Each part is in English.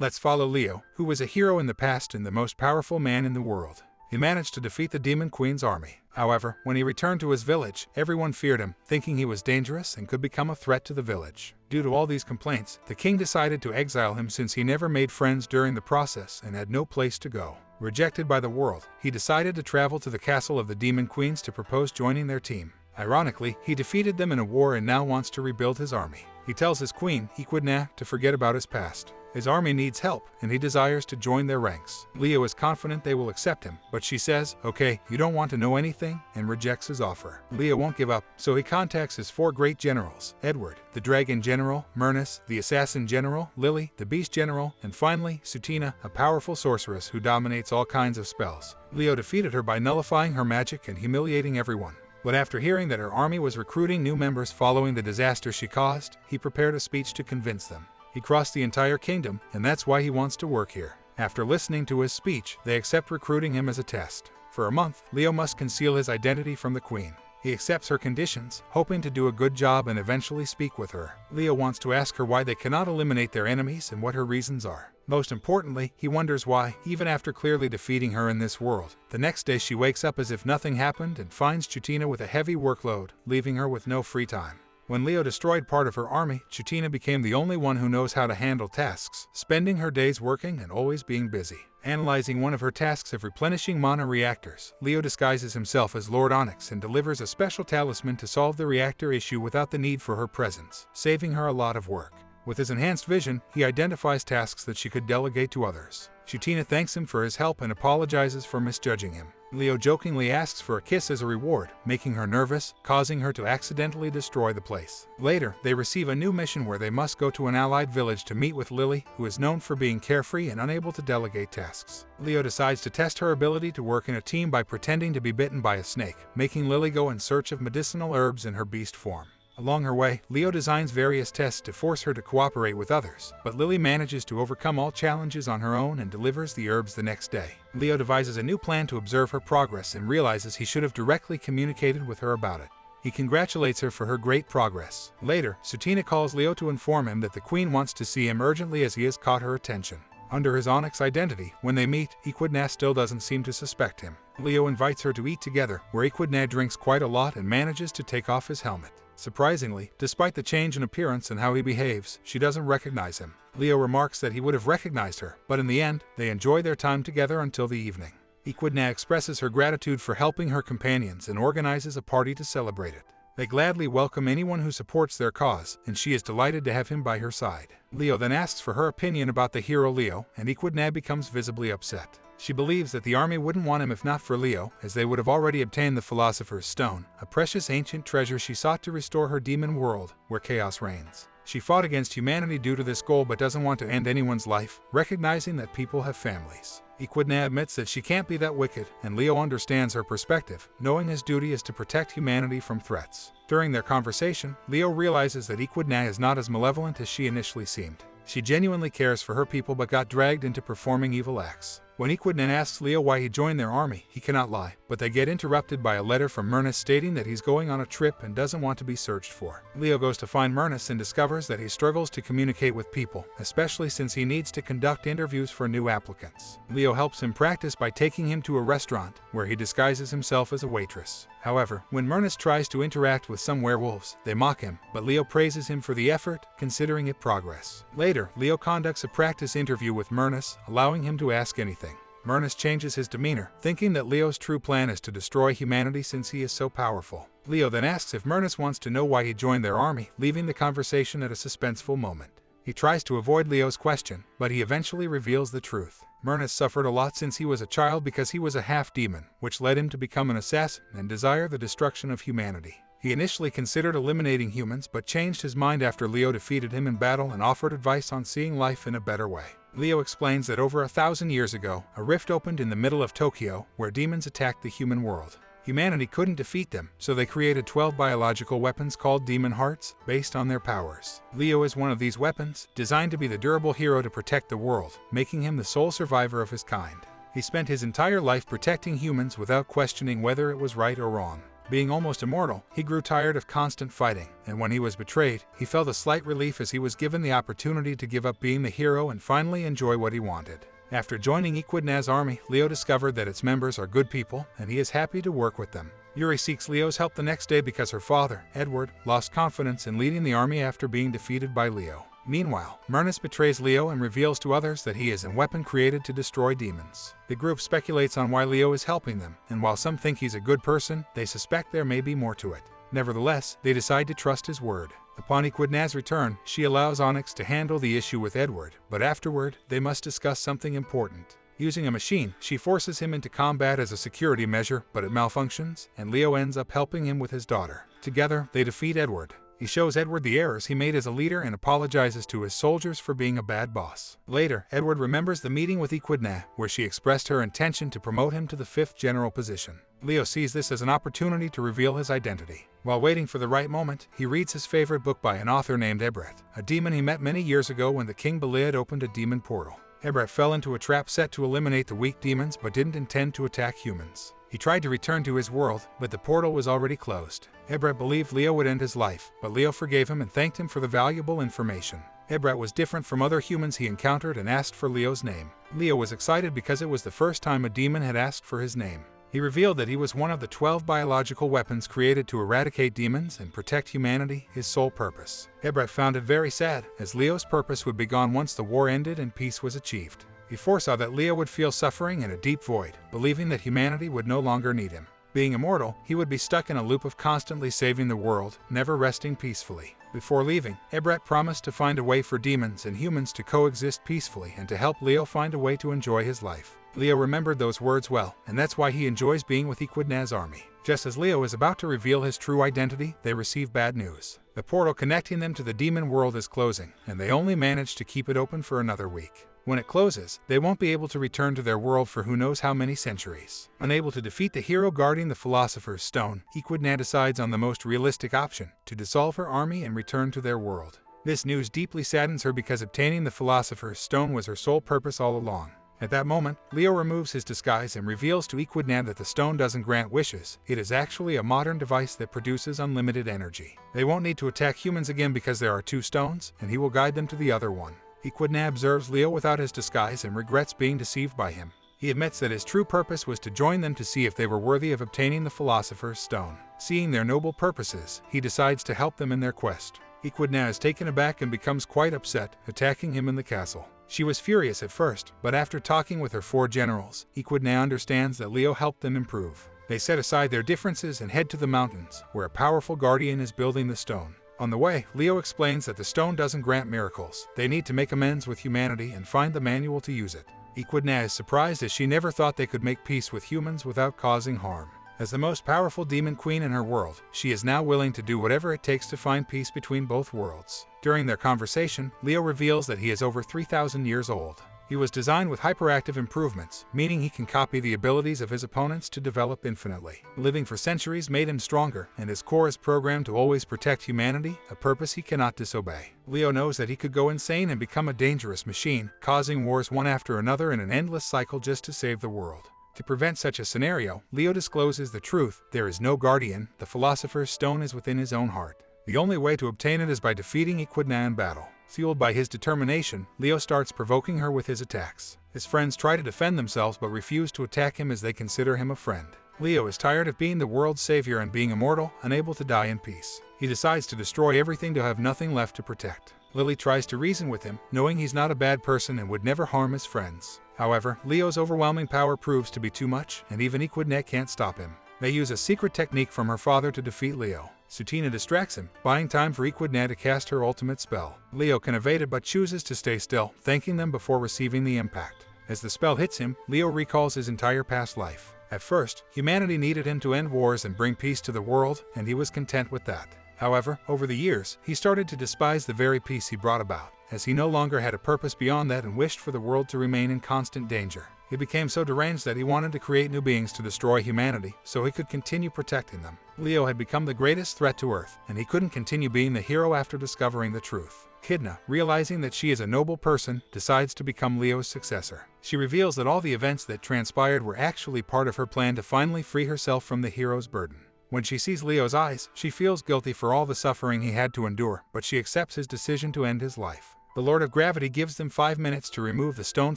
Let's follow Leo, who was a hero in the past and the most powerful man in the world. He managed to defeat the Demon Queen's army. However, when he returned to his village, everyone feared him, thinking he was dangerous and could become a threat to the village. Due to all these complaints, the king decided to exile him since he never made friends during the process and had no place to go. Rejected by the world, he decided to travel to the castle of the Demon Queens to propose joining their team. Ironically, he defeated them in a war and now wants to rebuild his army. He tells his queen, Equidna, to forget about his past. His army needs help, and he desires to join their ranks. Leo is confident they will accept him, but she says, okay, you don't want to know anything, and rejects his offer. Leo won't give up, so he contacts his 4 great generals: Edward, the Dragon General; Myrnus, the Assassin General; Lily, the Beast General; and finally, Sutina, a powerful sorceress who dominates all kinds of spells. Leo defeated her by nullifying her magic and humiliating everyone. But after hearing that her army was recruiting new members following the disaster she caused, he prepared a speech to convince them. He crossed the entire kingdom, and that's why he wants to work here. After listening to his speech, they accept recruiting him as a test. For a month, Leo must conceal his identity from the queen. He accepts her conditions, hoping to do a good job and eventually speak with her. Leo wants to ask her why they cannot eliminate their enemies and what her reasons are. Most importantly, he wonders why, even after clearly defeating her in this world, the next day she wakes up as if nothing happened and finds Chutina with a heavy workload, leaving her with no free time. When Leo destroyed part of her army, Chutina became the only one who knows how to handle tasks, spending her days working and always being busy. Analyzing one of her tasks of replenishing mana reactors, Leo disguises himself as Lord Onyx and delivers a special talisman to solve the reactor issue without the need for her presence, saving her a lot of work. With his enhanced vision, he identifies tasks that she could delegate to others. Chutina thanks him for his help and apologizes for misjudging him. Leo jokingly asks for a kiss as a reward, making her nervous, causing her to accidentally destroy the place. Later, they receive a new mission where they must go to an allied village to meet with Lily, who is known for being carefree and unable to delegate tasks. Leo decides to test her ability to work in a team by pretending to be bitten by a snake, making Lily go in search of medicinal herbs in her beast form. Along her way, Leo designs various tests to force her to cooperate with others, but Lily manages to overcome all challenges on her own and delivers the herbs the next day. Leo devises a new plan to observe her progress and realizes he should have directly communicated with her about it. He congratulates her for her great progress. Later, Sutina calls Leo to inform him that the queen wants to see him urgently as he has caught her attention. Under his Onyx identity, when they meet, Equidna still doesn't seem to suspect him. Leo invites her to eat together, where Equidna drinks quite a lot and manages to take off his helmet. Surprisingly, despite the change in appearance and how he behaves, she doesn't recognize him. Leo remarks that he would have recognized her, but in the end, they enjoy their time together until the evening. Equidna expresses her gratitude for helping her companions and organizes a party to celebrate it. They gladly welcome anyone who supports their cause, and she is delighted to have him by her side. Leo then asks for her opinion about the hero Leo, and Equidna becomes visibly upset. She believes that the army wouldn't want him if not for Leo, as they would have already obtained the Philosopher's Stone, a precious ancient treasure she sought to restore her demon world, where chaos reigns. She fought against humanity due to this goal but doesn't want to end anyone's life, recognizing that people have families. Equidna admits that she can't be that wicked, and Leo understands her perspective, knowing his duty is to protect humanity from threats. During their conversation, Leo realizes that Equidna is not as malevolent as she initially seemed. She genuinely cares for her people but got dragged into performing evil acts. When Equidna asks Leo why he joined their army, he cannot lie, but they get interrupted by a letter from Myrnus stating that he's going on a trip and doesn't want to be searched for. Leo goes to find Myrnus and discovers that he struggles to communicate with people, especially since he needs to conduct interviews for new applicants. Leo helps him practice by taking him to a restaurant, where he disguises himself as a waitress. However, when Myrnus tries to interact with some werewolves, they mock him, but Leo praises him for the effort, considering it progress. Later, Leo conducts a practice interview with Myrnus, allowing him to ask anything. Myrnus changes his demeanor, thinking that Leo's true plan is to destroy humanity since he is so powerful. Leo then asks if Myrnus wants to know why he joined their army, leaving the conversation at a suspenseful moment. He tries to avoid Leo's question, but he eventually reveals the truth. Myrnus suffered a lot since he was a child because he was a half-demon, which led him to become an assassin and desire the destruction of humanity. He initially considered eliminating humans but changed his mind after Leo defeated him in battle and offered advice on seeing life in a better way. Leo explains that over 1,000 years ago, a rift opened in the middle of Tokyo where demons attacked the human world. Humanity couldn't defeat them, so they created 12 biological weapons called demon hearts, based on their powers. Leo is one of these weapons, designed to be the durable hero to protect the world, making him the sole survivor of his kind. He spent his entire life protecting humans without questioning whether it was right or wrong. Being almost immortal, he grew tired of constant fighting, and when he was betrayed, he felt a slight relief as he was given the opportunity to give up being the hero and finally enjoy what he wanted. After joining Equidna's army, Leo discovered that its members are good people, and he is happy to work with them. Yuri seeks Leo's help the next day because her father, Edward, lost confidence in leading the army after being defeated by Leo. Meanwhile, Myrnus betrays Leo and reveals to others that he is a weapon created to destroy demons. The group speculates on why Leo is helping them, and while some think he's a good person, they suspect there may be more to it. Nevertheless, they decide to trust his word. Upon Equidna's return, she allows Onyx to handle the issue with Edward, but afterward, they must discuss something important. Using a machine, she forces him into combat as a security measure, but it malfunctions, and Leo ends up helping him with his daughter. Together, they defeat Edward. He shows Edward the errors he made as a leader and apologizes to his soldiers for being a bad boss. Later, Edward remembers the meeting with Equidna, where she expressed her intention to promote him to the 5th general position. Leo sees this as an opportunity to reveal his identity. While waiting for the right moment, he reads his favorite book by an author named Ebreth, a demon he met many years ago when the King Beliad opened a demon portal. Ebreth fell into a trap set to eliminate the weak demons but didn't intend to attack humans. He tried to return to his world, but the portal was already closed. Ebreth believed Leo would end his life, but Leo forgave him and thanked him for the valuable information. Ebreth was different from other humans he encountered and asked for Leo's name. Leo was excited because it was the first time a demon had asked for his name. He revealed that he was one of the 12 biological weapons created to eradicate demons and protect humanity, his sole purpose. Ebreth found it very sad, as Leo's purpose would be gone once the war ended and peace was achieved. He foresaw that Leo would feel suffering and a deep void, believing that humanity would no longer need him. Being immortal, he would be stuck in a loop of constantly saving the world, never resting peacefully. Before leaving, Ebreth promised to find a way for demons and humans to coexist peacefully and to help Leo find a way to enjoy his life. Leo remembered those words well, and that's why he enjoys being with Equidna's army. Just as Leo is about to reveal his true identity, they receive bad news. The portal connecting them to the demon world is closing, and they only manage to keep it open for another week. When it closes, they won't be able to return to their world for who knows how many centuries. Unable to defeat the hero guarding the Philosopher's Stone, Equidna decides on the most realistic option, to dissolve her army and return to their world. This news deeply saddens her because obtaining the Philosopher's Stone was her sole purpose all along. At that moment, Leo removes his disguise and reveals to Equidna that the stone doesn't grant wishes. It is actually a modern device that produces unlimited energy. They won't need to attack humans again because there are 2 stones, and he will guide them to the other one. Equidna observes Leo without his disguise and regrets being deceived by him. He admits that his true purpose was to join them to see if they were worthy of obtaining the Philosopher's Stone. Seeing their noble purposes, he decides to help them in their quest. Equidna is taken aback and becomes quite upset, attacking him in the castle. She was furious at first, but after talking with her 4 generals, Equidna understands that Leo helped them improve. They set aside their differences and head to the mountains, where a powerful guardian is building the stone. On the way, Leo explains that the stone doesn't grant miracles. They need to make amends with humanity and find the manual to use it. Equidna is surprised as she never thought they could make peace with humans without causing harm. As the most powerful demon queen in her world, she is now willing to do whatever it takes to find peace between both worlds. During their conversation, Leo reveals that he is over 3,000 years old. He was designed with hyperactive improvements, meaning he can copy the abilities of his opponents to develop infinitely. Living for centuries made him stronger, and his core is programmed to always protect humanity, a purpose he cannot disobey. Leo knows that he could go insane and become a dangerous machine, causing wars one after another in an endless cycle just to save the world. To prevent such a scenario, Leo discloses the truth: there is no guardian, the Philosopher's Stone is within his own heart. The only way to obtain it is by defeating Equidna in battle. Fueled by his determination, Leo starts provoking her with his attacks. His friends try to defend themselves but refuse to attack him as they consider him a friend. Leo is tired of being the world's savior and being immortal, unable to die in peace. He decides to destroy everything to have nothing left to protect. Lily tries to reason with him, knowing he's not a bad person and would never harm his friends. However, Leo's overwhelming power proves to be too much, and even Equidna can't stop him. They use a secret technique from her father to defeat Leo. Sutina distracts him, buying time for Equidna to cast her ultimate spell. Leo can evade it but chooses to stay still, thanking them before receiving the impact. As the spell hits him, Leo recalls his entire past life. At first, humanity needed him to end wars and bring peace to the world, and he was content with that. However, over the years, he started to despise the very peace he brought about, as he no longer had a purpose beyond that and wished for the world to remain in constant danger. He became so deranged that he wanted to create new beings to destroy humanity, so he could continue protecting them. Leo had become the greatest threat to Earth, and he couldn't continue being the hero after discovering the truth. Kidna, realizing that she is a noble person, decides to become Leo's successor. She reveals that all the events that transpired were actually part of her plan to finally free herself from the hero's burden. When she sees Leo's eyes, she feels guilty for all the suffering he had to endure, but she accepts his decision to end his life. The Lord of Gravity gives them 5 minutes to remove the stone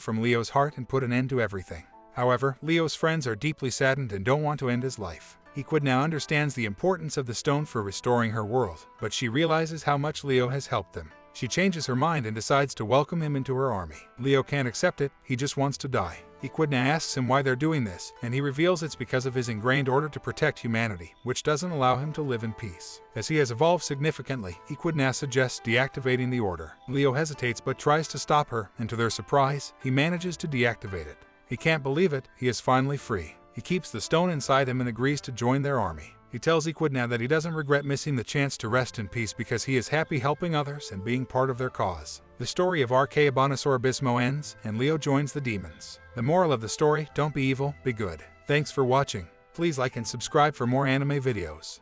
from Leo's heart and put an end to everything. However, Leo's friends are deeply saddened and don't want to end his life. Equidna understands the importance of the stone for restoring her world, but she realizes how much Leo has helped them. She changes her mind and decides to welcome him into her army. Leo can't accept it, he just wants to die. Equidna asks him why they're doing this, and he reveals it's because of his ingrained order to protect humanity, which doesn't allow him to live in peace. As he has evolved significantly, Equidna suggests deactivating the order. Leo hesitates but tries to stop her, and to their surprise, he manages to deactivate it. He can't believe it, he is finally free. He keeps the stone inside him and agrees to join their army. He tells Equidna that he doesn't regret missing the chance to rest in peace because he is happy helping others and being part of their cause. The story of Archaeobonosaur Abysmo ends, and Leo joins the demons. The moral of the story: don't be evil, be good. Thanks for watching. Please like and subscribe for more anime videos.